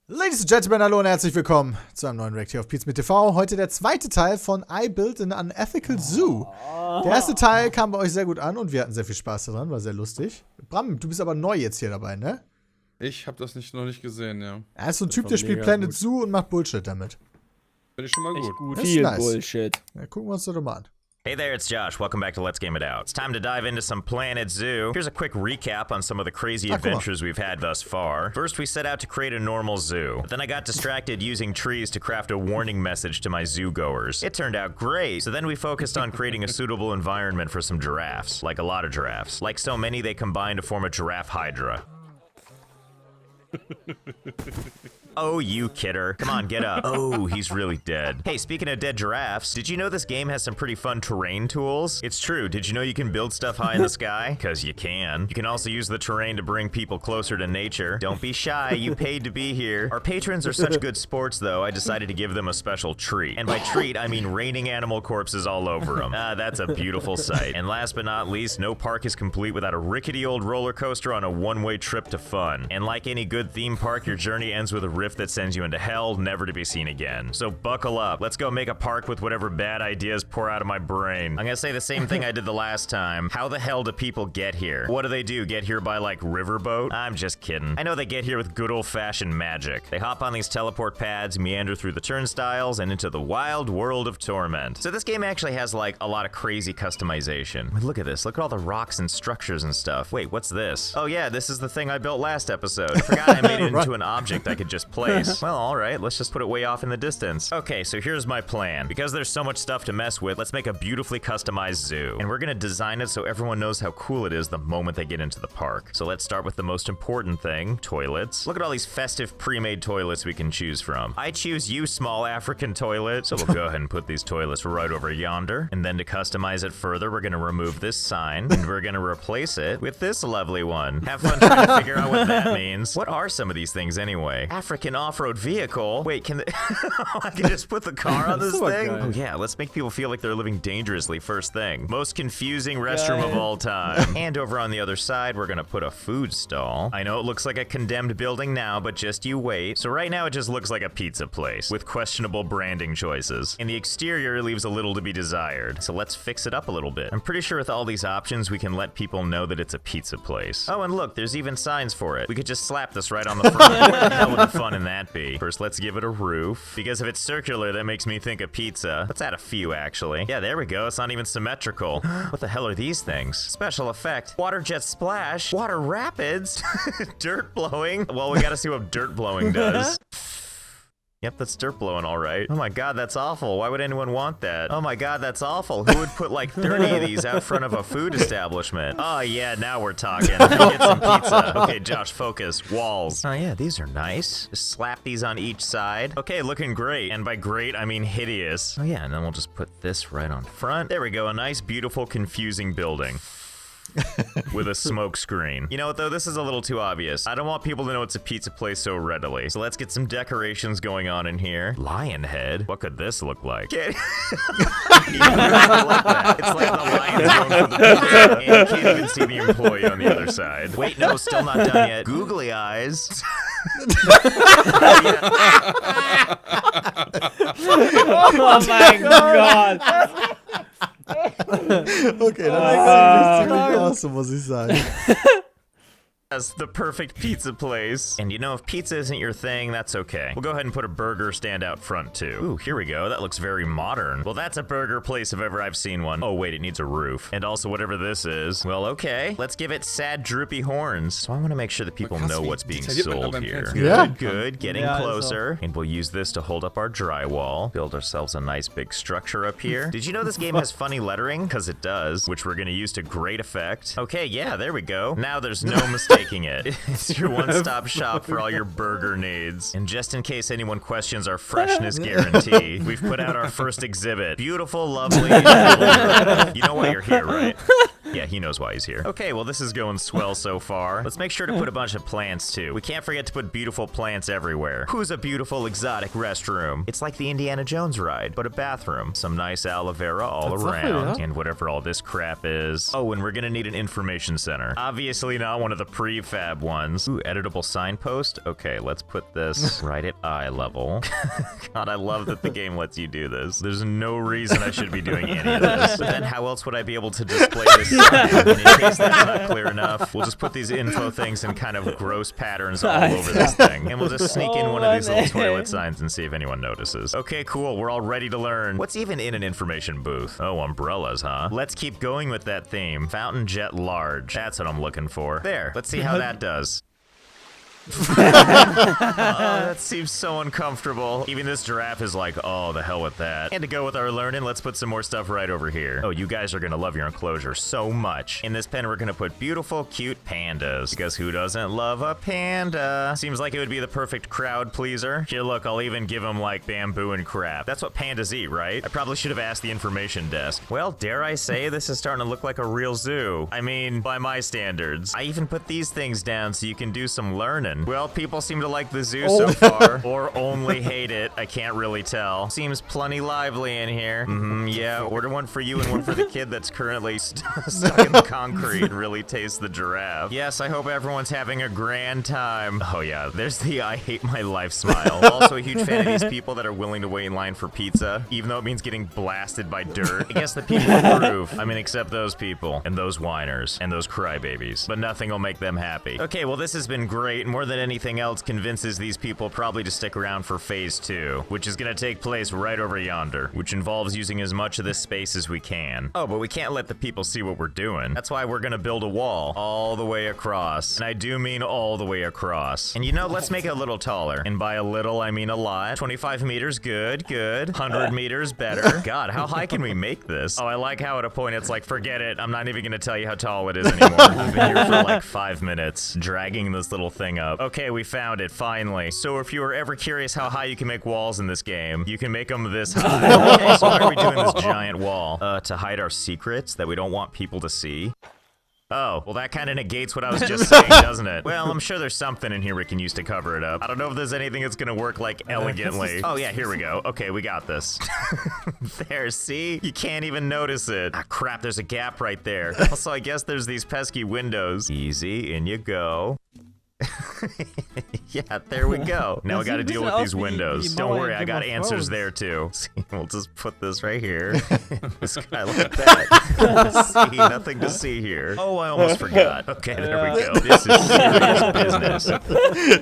Ladies and Gentlemen, hallo und herzlich willkommen zu einem neuen React hier auf Pizza mit TV. Heute der zweite Teil von Apelt in an Unethischste Zoo. Der erste Teil kam bei euch sehr gut an und wir hatten sehr viel Spaß daran, war sehr lustig. Bram, du bist aber neu jetzt hier dabei, ne? Ich habe das noch nicht gesehen, ja. Er ist so ein Typ, der spielt Planet Zoo und macht Bullshit damit. Finde ich schon mal gut. Viel nice. Bullshit. Ja, gucken wir uns das doch mal an. Hey there, it's Josh. Welcome back to Let's Game It Out. It's time to dive into some Planet Zoo. Here's a quick recap on some of the crazy adventures we've had thus far. First, we set out to create a normal zoo. But then I got distracted using trees to craft a warning message to my zoo goers. It turned out great. So then we focused on creating a suitable environment for some giraffes. Like a lot of giraffes. Like so many, they combine to form a giraffe hydra. Oh, you kidder. Come on, get up. Oh, he's really dead. Hey, speaking of dead giraffes, did you know this game has some pretty fun terrain tools? It's true. Did you know you can build stuff high in the sky? Because you can. You can also use the terrain to bring people closer to nature. Don't be shy. You paid to be here. Our patrons are such good sports, though, I decided to give them a special treat. And by treat, I mean raining animal corpses all over them. That's a beautiful sight. And last but not least, no park is complete without a rickety old roller coaster on a one-way trip to fun. And like any good theme park, your journey ends with a rift that sends you into hell, never to be seen again. So buckle up. Let's go make a park with whatever bad ideas pour out of my brain. I'm gonna say the same thing I did the last time. How the hell do people get here? What do? Get here by like riverboat? I'm just kidding. I know they get here with good old-fashioned magic. They hop on these teleport pads, meander through the turnstiles, and into the wild world of torment. So this game actually has like a lot of crazy customization. Look at this. Look at all the rocks and structures and stuff. Wait, what's this? Oh yeah, this is the thing I built last episode. I forgot I made it into an object I could just place. Well, alright, let's just put it way off in the distance. Okay, so here's my plan. Because there's so much stuff to mess with, let's make a beautifully customized zoo. And we're gonna design it so everyone knows how cool it is the moment they get into the park. So let's start with the most important thing, toilets. Look at all these festive pre-made toilets we can choose from. I choose you, small African toilet. So we'll go ahead and put these toilets right over yonder. And then to customize it further, we're gonna remove this sign, and we're gonna replace it with this lovely one. Have fun trying to figure out what that means. What are some of these things anyway? African off-road vehicle? Wait, can I can just put the car on this thing? Oh yeah, let's make people feel like they're living dangerously first thing. Most confusing restroom of all time. And over on the other side, we're gonna put a food stall. I know it looks like a condemned building now, but just you wait. So right now it just looks like a pizza place with questionable branding choices. And the exterior leaves a little to be desired. So let's fix it up a little bit. I'm pretty sure with all these options, we can let people know that it's a pizza place. Oh, and look, there's even signs for it. We could just slap this right on the front. What the hell would the fun in that be? First, let's give it a roof. Because if it's circular, that makes me think of pizza. Let's add a few, actually. Yeah, there we go. It's not even symmetrical. What the hell are these things? Special effect. Water jet splash. Water rapids. Dirt blowing. Well, we gotta see what dirt blowing does. Yep, that's dirt blowing, all right. Oh my god, that's awful. Why would anyone want that? Oh my god, that's awful. Who would put like 30 of these out front of a food establishment? Oh yeah, now we're talking. Get some pizza. Okay, Josh, focus. Walls. Oh yeah, these are nice. Just slap these on each side. Okay, looking great. And by great, I mean hideous. Oh yeah, and then we'll just put this right on front. There we go, a nice, beautiful, confusing building. With a smoke screen. You know what though, this is a little too obvious. I don't want people to know it's a pizza place so readily. So let's get some decorations going on in here. Lion head? What could this look like? You like that. It's like the lion's going for the pizza. And you can't even see the employee on the other side. Wait, no, still not done yet. Googly eyes. Oh my god. Okay, das ist ziemlich awesome, muss ich sagen. That's the perfect pizza place. And you know, if pizza isn't your thing, that's okay. We'll go ahead and put a burger stand out front too. Ooh, here we go. That looks very modern. Well, that's a burger place if ever I've seen one. Oh wait, it needs a roof. And also whatever this is. Well, okay. Let's give it sad droopy horns. So I want to make sure that people know what's being sold here. Good. Getting closer. And we'll use this to hold up our drywall. Build ourselves a nice big structure up here. Did you know this game has funny lettering? Because it does, which we're going to use to great effect. Okay, yeah, there we go. Now there's no mistake. It. It's your one-stop shop for all your burger needs. And just in case anyone questions our freshness guarantee, we've put out our first exhibit. Beautiful, lovely, you know why you're here, right? Yeah, he knows why he's here. Okay, well, this is going swell so far. Let's make sure to put a bunch of plants, too. We can't forget to put beautiful plants everywhere. Who's a beautiful exotic restroom? It's like the Indiana Jones ride, but a bathroom. Some nice aloe vera all around. And whatever all this crap is. Oh, and we're gonna need an information center. Obviously not one of the prefab ones. Ooh, editable signpost. Okay, let's put this right at eye level. God, I love that the game lets you do this. There's no reason I should be doing any of this. But then how else would I be able to display this sign? And in case that's not clear enough, we'll just put these info things in kind of gross patterns all over this thing. And we'll just sneak in one of these little toilet signs and see if anyone notices. Okay, cool. We're all ready to learn. What's even in an information booth? Oh, umbrellas, huh? Let's keep going with that theme. Fountain jet large. That's what I'm looking for. There. Let's see how that does. That seems so uncomfortable. Even this giraffe is like, oh, the hell with that. And to go with our learning, let's put some more stuff right over here. Oh, you guys are gonna love your enclosure so much. In this pen, we're gonna put beautiful, cute pandas. Because who doesn't love a panda? Seems like it would be the perfect crowd pleaser. Here, look, I'll even give them like bamboo and crap. That's what pandas eat, right? I probably should have asked the information desk. Well, dare I say, this is starting to look like a real zoo. I mean, by my standards. I even put these things down so you can do some learning. Well, people seem to like the zoo so far, or only hate it. I can't really tell. Seems plenty lively in here. Yeah, order one for you and one for the kid that's currently stuck in the concrete and really tastes the giraffe. Yes, I hope everyone's having a grand time. Oh yeah, there's the I hate my life smile. Also a huge fan of these people that are willing to wait in line for pizza, even though it means getting blasted by dirt. I guess the people approve. I mean, except those people, and those whiners, and those crybabies. But nothing will make them happy. Okay, well this has been great. More than anything else convinces these people probably to stick around for phase 2, which is gonna take place right over yonder, which involves using as much of this space as we can. Oh, but we can't let the people see what we're doing. That's why we're gonna build a wall all the way across. And I do mean all the way across. And you know, let's make it a little taller. And by a little, I mean a lot. 25 meters, good, good. 100 meters, better. God, how high can we make this? Oh, I like how at a point it's like, forget it. I'm not even gonna tell you how tall it is anymore. We've been here for like 5 minutes, dragging this little thing up. Okay, we found it, finally. So if you were ever curious how high you can make walls in this game, you can make them this high. Okay, so why are we doing this giant wall? To hide our secrets that we don't want people to see. Oh, well that kind of negates what I was just saying, doesn't it? Well, I'm sure there's something in here we can use to cover it up. I don't know if there's anything that's gonna work like elegantly. Oh yeah, here we go. Okay, we got this. There, see? You can't even notice it. Ah, crap, there's a gap right there. Also, I guess there's these pesky windows. Easy, in you go. Yeah, there we go. Now we gotta deal with these windows. Don't worry, I got answers there too. See, we'll just put this right here. This guy like that. See, nothing to see here. Oh, I almost forgot. Okay, there we go. This is serious business.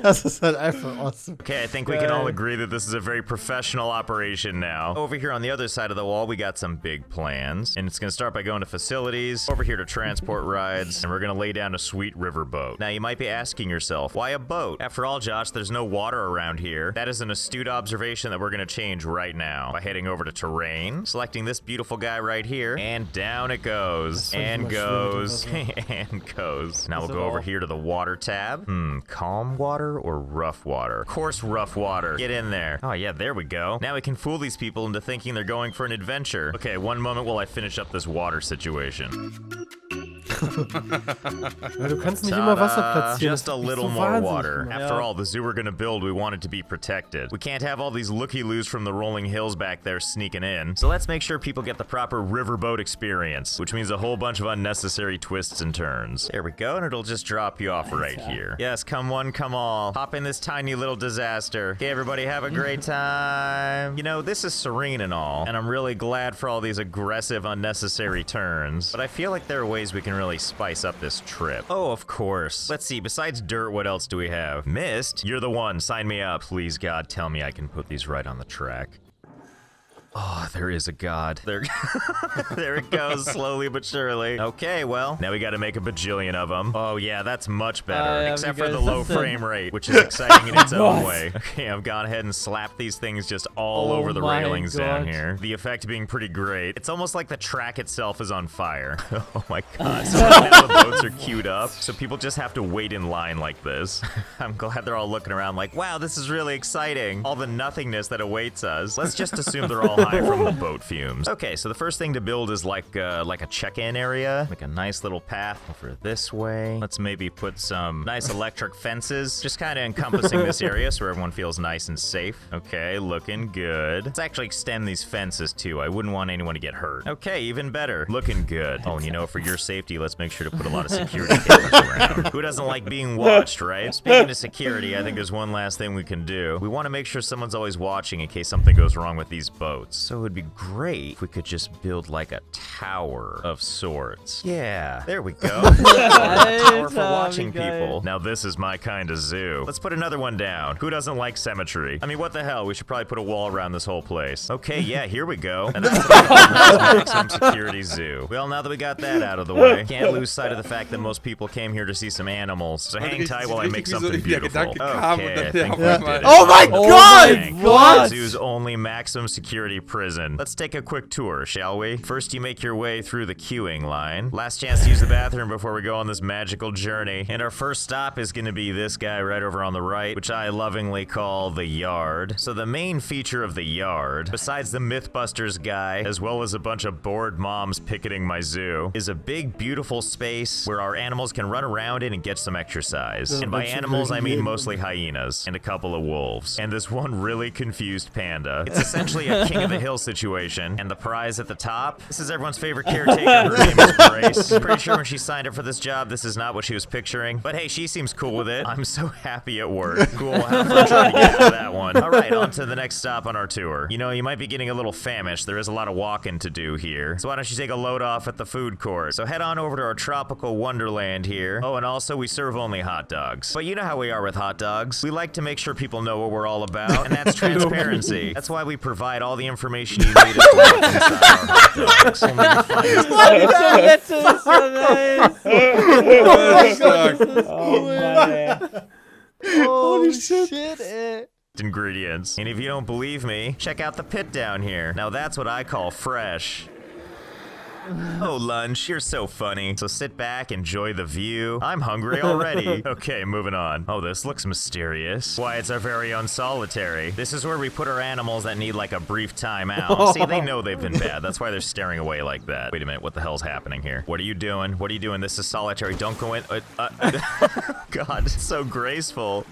Das ist halt einfach awesome. Okay, I think we can all agree that this is a very professional operation now. Over here on the other side of the wall, we got some big plans. And it's gonna start by going to facilities, over here to transport rides, and we're gonna lay down a sweet river boat. Now, you might be asking yourself, why a boat? After all, Josh, there's no water around here. That is an astute observation that we're gonna change right now by heading over to terrain, selecting this beautiful guy right here, and down it goes, and goes, and goes. Now we'll go over here to the water tab. Calm water or rough water? Of course, rough water. Get in there. Oh yeah, there we go. Now we can fool these people into thinking they're going for an adventure. Okay, one moment while I finish up this water situation. Ja, du kannst nicht immer Wasser platzieren. Just a little more water. After all, the zoo we're gonna build, we want it to be protected. We can't have all these looky-loos from the rolling hills back there sneaking in. So let's make sure people get the proper riverboat experience, which means a whole bunch of unnecessary twists and turns. There we go, and it'll just drop you off right here. Yes, come one, come all. Hop in this tiny little disaster. Okay, everybody have a great time. You know, this is serene and all, and I'm really glad for all these aggressive, unnecessary turns, but I feel like there are ways we can really spice up this trip. Oh, of course. Let's see, besides dirt, what else do we have? Mist? You're the one, sign me up. Please, God, tell me I can put these right on the track. Oh, there is a god. There, there it goes, slowly but surely. Okay, well, now we gotta make a bajillion of them. Oh yeah, that's much better, except for the low frame rate, which is exciting in its own way. Okay, I've gone ahead and slapped these things just all over the railings down here. The effect being pretty great. It's almost like the track itself is on fire. Oh my god. So right now the boats are queued up, so people just have to wait in line like this. I'm glad they're all looking around like, wow, this is really exciting. All the nothingness that awaits us. Let's just assume they're all high from the boat fumes. Okay, so the first thing to build is like a check-in area, like a nice little path over this way. Let's maybe put some nice electric fences, just kind of encompassing this area so everyone feels nice and safe. Okay, looking good. Let's actually extend these fences too. I wouldn't want anyone to get hurt. Okay, even better. Looking good. Oh, and you know, for your safety, let's make sure to put a lot of security cameras around. Who doesn't like being watched, right? Speaking of security, I think there's one last thing we can do. We want to make sure someone's always watching in case something goes wrong with these boats. So it would be great if we could just build like a tower of sorts. Yeah, there we go. A tower for watching people. Now this is my kind of zoo. Let's put another one down. Who doesn't like symmetry? I mean, what the hell? We should probably put a wall around this whole place. Okay, yeah, here we go. And that's the maximum security zoo. Well, now that we got that out of the way, can't lose sight of the fact that most people came here to see some animals. So hang tight while I make something beautiful. Okay, I think we did it. Oh my god! What? Zoo's only maximum security prison. Let's take a quick tour, shall we? First, you make your way through the queuing line. Last chance to use the bathroom before we go on this magical journey. And our first stop is going to be this guy right over on the right, which I lovingly call the yard. So the main feature of the yard, besides the Mythbusters guy, as well as a bunch of bored moms picketing my zoo, is a big, beautiful space where our animals can run around in and get some exercise. And by animals, I mean mostly hyenas and a couple of wolves. And this one really confused panda. It's essentially a king of the hill situation. And the prize at the top, this is everyone's favorite caretaker. Her name is Grace. Pretty sure when she signed up for this job, this is not what she was picturing. But hey, she seems cool with it. I'm so happy it worked. Cool, have fun trying to get to that one. All right, on to the next stop on our tour. You know, you might be getting a little famished. There is a lot of walking to do here. So why don't you take a load off at the food court? So head on over to our tropical wonderland here. Oh, and also we serve only hot dogs. But you know how we are with hot dogs. We like to make sure people know what we're all about, and that's transparency. That's why we provide all the information you need to look inside our hot dogs. Only the finest Holy shit. ingredients. And if you don't believe me, check out the pit down here. Now that's what I call fresh. Oh, lunch, you're so funny. So sit back, enjoy the view. I'm hungry already. Okay, moving on. Oh, this looks mysterious. Why, it's our very own solitary. This is where we put our animals that need like a brief time out. See, they know they've been bad. That's why they're staring away like that. Wait a minute, what the hell's happening here? What are you doing? What are you doing? This is solitary. Don't go in. God, it's so graceful.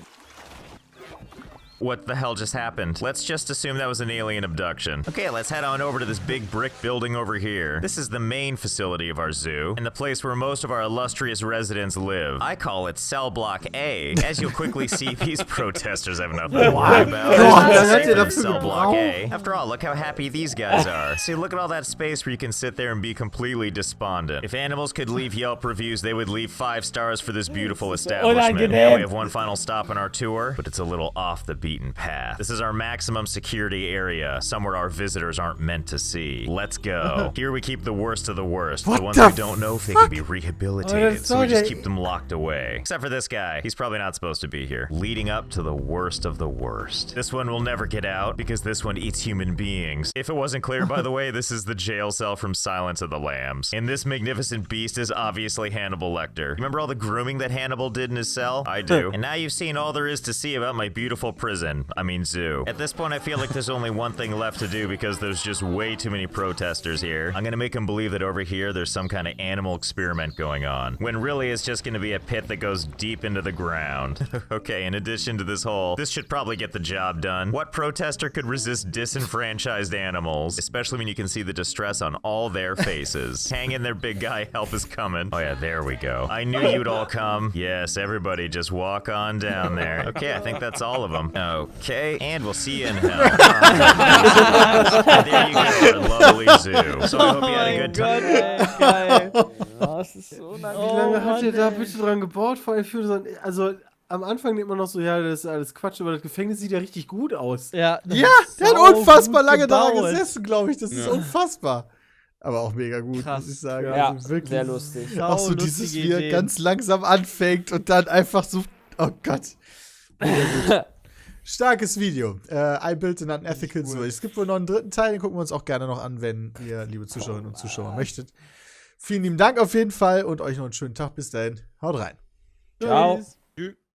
What the hell just happened? Let's just assume that was an alien abduction. Okay, let's head on over to this big brick building over here. This is the main facility of our zoo, and the place where most of our illustrious residents live. I call it Cell Block A. As you'll quickly see, these protesters have nothing to worry about. Cell Block A. After all, look how happy these guys are. See, look at all that space where you can sit there and be completely despondent. If animals could leave Yelp reviews, they would leave 5 stars for this beautiful establishment. Now we have one final stop on our tour, but it's a little off the beaten path. This is our maximum security area, somewhere our visitors aren't meant to see. Let's go. Here we keep the worst of the worst, the ones who don't know if they can be rehabilitated, so we just keep them locked away. Except for this guy. He's probably not supposed to be here. Leading up to the worst of the worst. This one will never get out, because this one eats human beings. If it wasn't clear, by the way, this is the jail cell from Silence of the Lambs. And this magnificent beast is obviously Hannibal Lecter. Remember all the grooming that Hannibal did in his cell? I do. And now you've seen all there is to see about my beautiful prison. I mean zoo. At this point, I feel like there's only one thing left to do because there's just way too many protesters here. I'm gonna make them believe that over here there's some kind of animal experiment going on, when really it's just gonna be a pit that goes deep into the ground. Okay, in addition to this hole, this should probably get the job done. What protester could resist disenfranchised animals? Especially when you can see the distress on all their faces. Hang in there, big guy, help is coming. Oh yeah, there we go. I knew you'd all come. Yes, everybody just walk on down there. Okay, I think that's all of them. Okay, and we'll see you in hell. And there you go, our lovely zoo. So I hope you had a good time. Geil. Oh, das ist so Wie lange habt ihr da bitte dran gebaut? Vor allem für so ein, also am Anfang denkt man noch so, ja, das ist alles Quatsch, aber das Gefängnis sieht ja richtig gut aus. Ja, Ja, der hat unfassbar lange da gesessen, glaube ich. Das ist unfassbar. Aber auch mega gut, muss ich sagen. Ja, also wirklich, sehr lustig. Auch so dieses, wie er ganz langsam anfängt und dann einfach so, oh Gott. Mega gut. Starkes Video. I built an unethical Zoo. Es gibt wohl noch einen dritten Teil, den gucken wir uns auch gerne noch an, wenn ihr, liebe Zuschauerinnen und Zuschauer, möchtet. Vielen lieben Dank auf jeden Fall und euch noch einen schönen Tag. Bis dahin. Haut rein. Ciao. Tschüss.